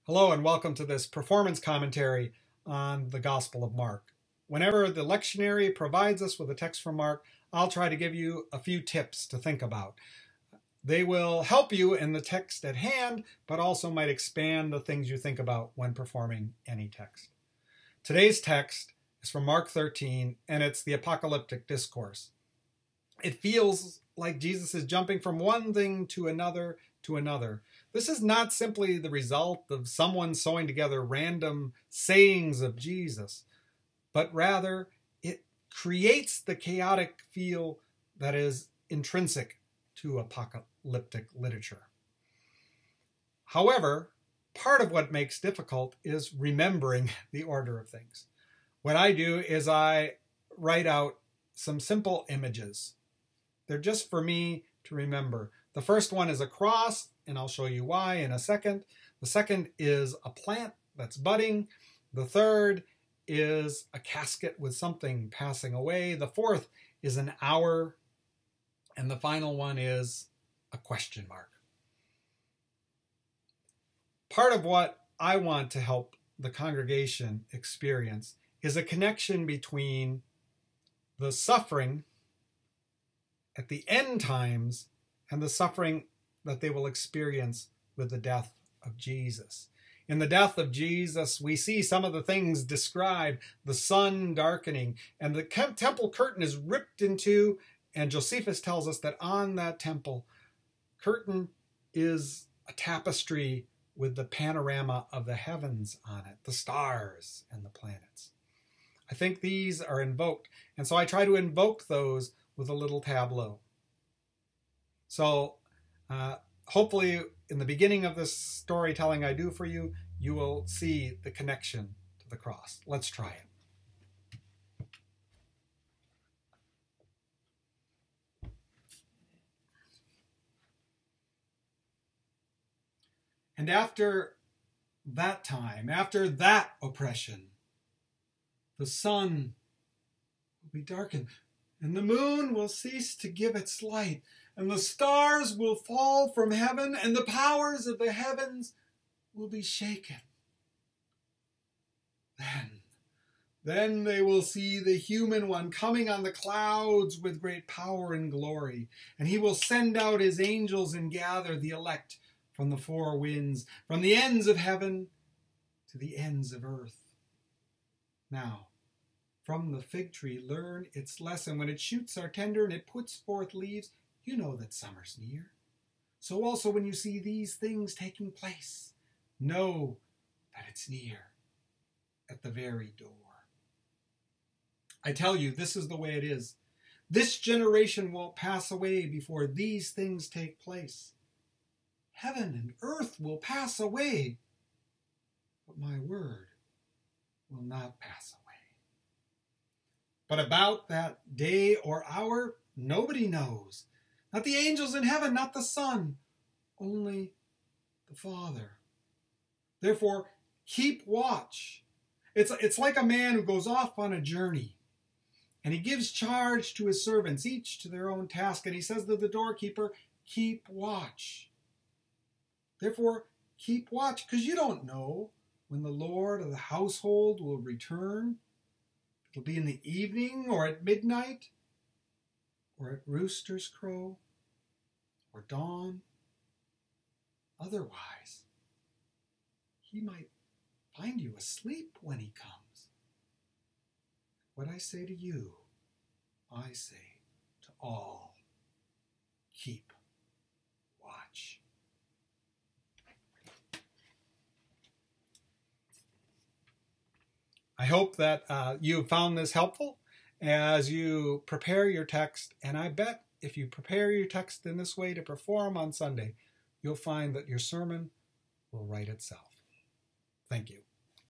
Hello and welcome to this performance commentary on the Gospel of Mark. Whenever the lectionary provides us with a text from Mark, I'll try to give you a few tips to think about. They will help you in the text at hand, but also might expand the things you think about when performing any text. Today's text is from Mark 13, and it's the apocalyptic discourse. It feels like Jesus is jumping from one thing to another to another. This is not simply the result of someone sewing together random sayings of Jesus, but rather it creates the chaotic feel that is intrinsic to apocalyptic literature. However, part of what makes difficult is remembering the order of things. What I do is I write out some simple images. They're just for me to remember. The first one is a cross, and I'll show you why in a second. The second is a plant that's budding. The third is a casket with something passing away. The fourth is an hour. And the final one is a question mark. Part of what I want to help the congregation experience is a connection between the suffering at the end times and the suffering that they will experience with the death of Jesus. In the death of Jesus, we see some of the things described, the sun darkening, and the temple curtain is ripped in two, and Josephus tells us that on that temple curtain is a tapestry with the panorama of the heavens on it, the stars and the planets. I think these are invoked, and so I try to invoke those with a little tableau. So hopefully in the beginning of this storytelling I do for you, you will see the connection to the cross. Let's try it. And after that time, after that oppression, the sun will be darkened, and the moon will cease to give its light, and the stars will fall from heaven, and the powers of the heavens will be shaken. Then they will see the human one coming on the clouds with great power and glory, and he will send out his angels and gather the elect from the four winds, from the ends of heaven to the ends of earth. Now, from the fig tree learn its lesson. When its shoots are tender and it puts forth leaves, you know that summer's near. So also when you see these things taking place, know that it's near, at the very door. I tell you, this is the way it is. This generation won't pass away before these things take place. Heaven and earth will pass away, but my word will not pass away. But about that day or hour, nobody knows. Not the angels in heaven, not the Son, only the Father. Therefore, keep watch. It's like a man who goes off on a journey, and he gives charge to his servants, each to their own task, and he says to the doorkeeper, keep watch. Therefore, keep watch, because you don't know when the Lord of the household will return. It'll be in the evening, or at midnight, or at rooster's crow, or dawn. Otherwise, he might find you asleep when he comes. What I say to you, I say to all, keep watch. I hope that you found this helpful as you prepare your text, and I bet if you prepare your text in this way to perform on Sunday, you'll find that your sermon will write itself. Thank you.